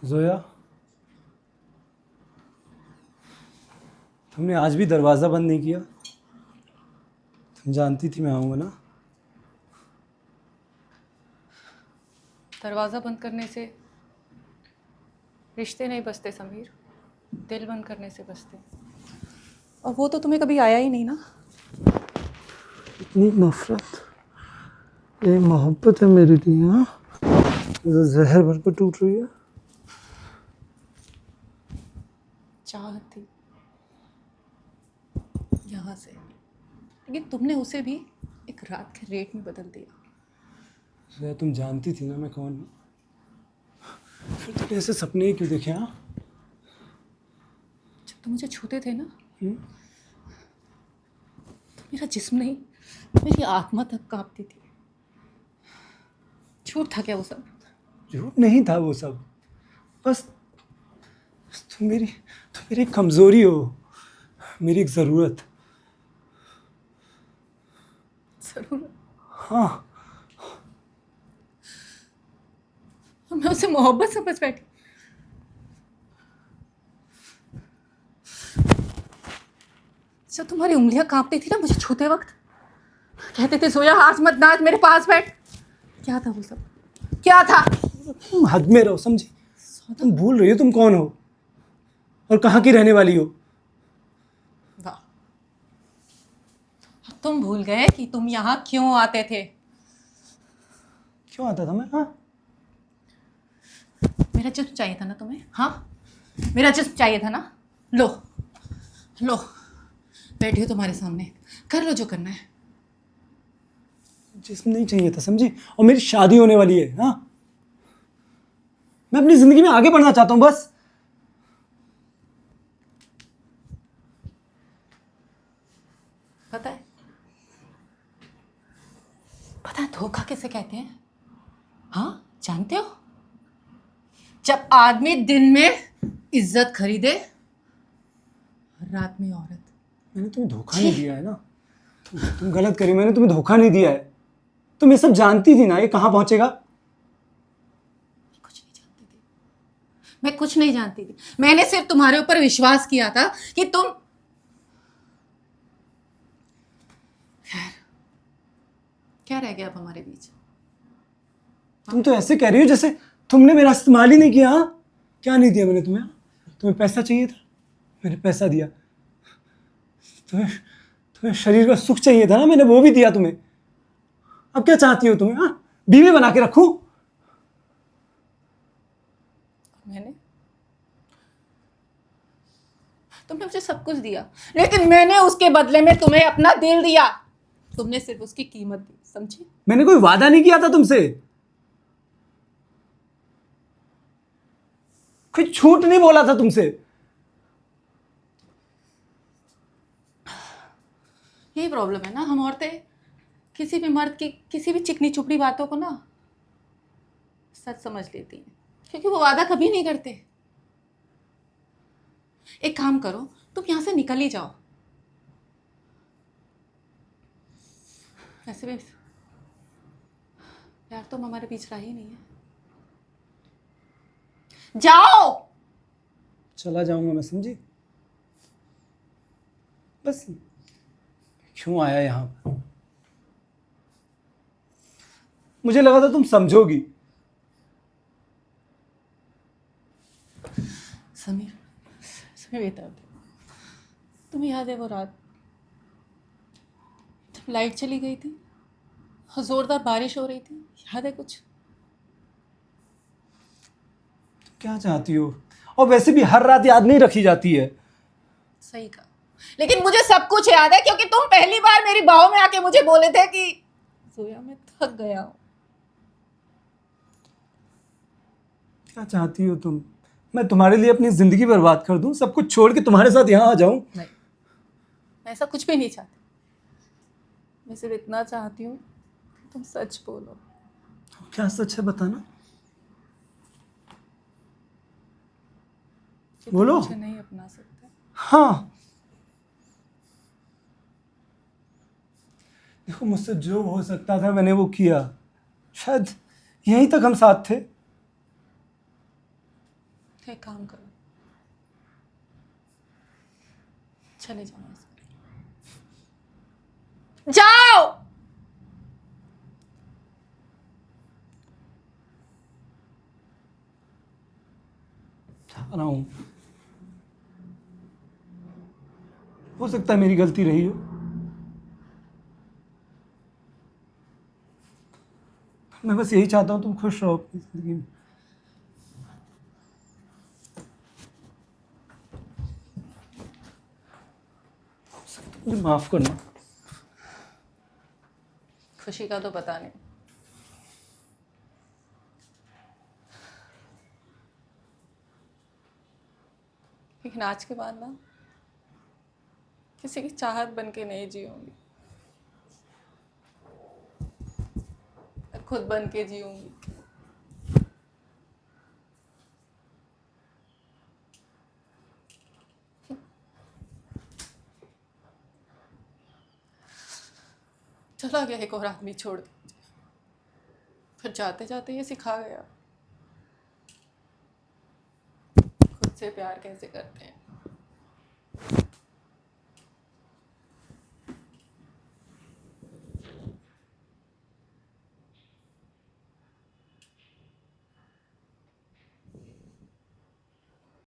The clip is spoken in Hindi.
जोया, तुमने आज भी दरवाज़ा बंद नहीं किया। तुम जानती थी मैं आऊँगा ना। दरवाज़ा बंद करने से रिश्ते नहीं बसते समीर, दिल बंद करने से बसते। और वो तो तुम्हें कभी आया ही नहीं ना। इतनी नफरत, ये मोहब्बत है मेरे लिए। हाँ, जो जहर भर कर टूट रही है। चाहत थी यहाँ से, लेकिन तुमने उसे भी एक रात के रेट में बदल दिया। जोया, तुम जानती थी ना मैं कौन हूँ, फिर तुमने ऐसे सपने ही क्यों देखे? हाँ, जब तुम मुझे छूते थे ना, हम्म? तो मेरा जिस्म नहीं, मेरी आत्मा तक कांपती थी। झूठ था क्या वो सब? झूठ नहीं था वो सब। बस तुम मेरी एक कमज़ोरी हो, मेरी एक ज़रूरत। जरूर। हाँ, मैं उसे मोहब्बत समझ बैठी। जब तुम्हारी उंगलियां कांपती थी ना मुझे छूते वक्त, कहते थे जोया आज मत नाच, मेरे पास बैठ। क्या था वो सब? क्या था? तुम हद में रहो, समझी? तुम भूल रही हो तुम कौन हो और कहाँ की रहने वाली हो। वाह, तुम भूल गए कि तुम यहाँ क्यों आते थे। क्यों आता था मैं? हाँ, मेरा जिस्म चाहिए था ना तुम्हें? हाँ, मेरा जिस्म चाहिए था ना। लो लो, बैठी हो तुम्हारे सामने, कर लो जो करना है। जिस्म नहीं चाहिए था, समझी? और मेरी शादी होने वाली है। हाँ, मैं अपनी जिंदगी में आगे बढ़ना चाहता हूँ बस। पता है, पता है धोखा किसे कहते हैं? हाँ, जानते हो? जब आदमी दिन में इज्जत खरीदे, रात में औरत। मैंने तुम्हें धोखा नहीं दिया है ना। तुम गलत करी, मैंने तुम्हें धोखा नहीं दिया है। तुम ये सब जानती थी ना ये कहाँ पहुंचेगा। कुछ नहीं जानती थी, मैं कुछ नहीं जानती थी। मैंने सिर्फ तुम्हारे ऊपर विश्वास किया था कि तुम। खैर, क्या रह गया अब हमारे बीच? तुम तो ऐसे कह रही हो जैसे तुमने मेरा इस्तेमाल ही नहीं किया। हाँ, क्या नहीं दिया मैंने तुम्हें? तुम्हें पैसा चाहिए था, मैंने पैसा दिया। तुम्हें तुम्हें शरीर का सुख चाहिए था ना, मैंने वो भी दिया तुम्हें। अब क्या चाहती हो तुम्हें? हाँ, बीवी बना के रखूं? मैंने, तुमने मुझे सब कुछ दिया, लेकिन मैंने उसके बदले में तुम्हें अपना दिल दिया। तुमने सिर्फ उसकी कीमत दी, समझी? मैंने कोई वादा नहीं किया था तुमसे, कोई झूठ नहीं बोला था तुमसे। यही प्रॉब्लम है ना, हम औरतें किसी भी मर्द की किसी भी चिकनी चुपड़ी बातों को ना सच समझ लेती हैं, क्योंकि वो वादा कभी नहीं करते। एक काम करो, तुम यहां से निकल ही जाओ। ऐसे भी प्यार तो हमारे बीच रहा ही नहीं है। जाओ। चला जाऊंगा मैं, समझी? बस क्यों आया यहां पर? मुझे लगा था तुम समझोगी। समीर, समीर बेटा, तुम्हें याद है वो रात जब लाइट चली गई थी और जोरदार बारिश हो रही थी? याद है कुछ? क्या चाहती हो? और वैसे भी हर रात याद नहीं रखी जाती है। सही कहा, लेकिन मुझे सब कुछ याद है क्योंकि तुम पहली बार मेरी बाहों में आके मुझे बोले थे कि जोया मैं थक गया हूं। क्या चाहती हो तुम? मैं तुम्हारे लिए अपनी जिंदगी बर्बाद कर दूं, सब कुछ छोड़ के तुम्हारे साथ यहां आ जाऊं? नहीं, मैं ऐसा कुछ भी नहीं चाहती। मैं सिर्फ इतना चाहती हूँ कि तुम सच बोलो। क्या सच है बताना। कि तुम बोलो। मुझे नहीं अपना सकते। हाँ, देखो मुझसे जो हो सकता था मैंने वो किया। शायद यहीं तक हम साथ थे। एक काम करो, चले जाओ यहाँ से। जाओ। जा रहा हूँ। हो सकता है मेरी गलती रही हो, मैं बस यही चाहता हूँ तुम खुश रहो अपनी जिंदगी में। हो सकता है मुझे माफ करना। खुशी का तो पता नहीं, लेकिन आज के बाद ना किसी की चाहत बन के नहीं जीऊंगी, मैं खुद बन के जीऊंगी। चला गया एक और आदमी छोड़ के, फिर जाते जाते ये सिखा गया खुद से प्यार कैसे करते हैं।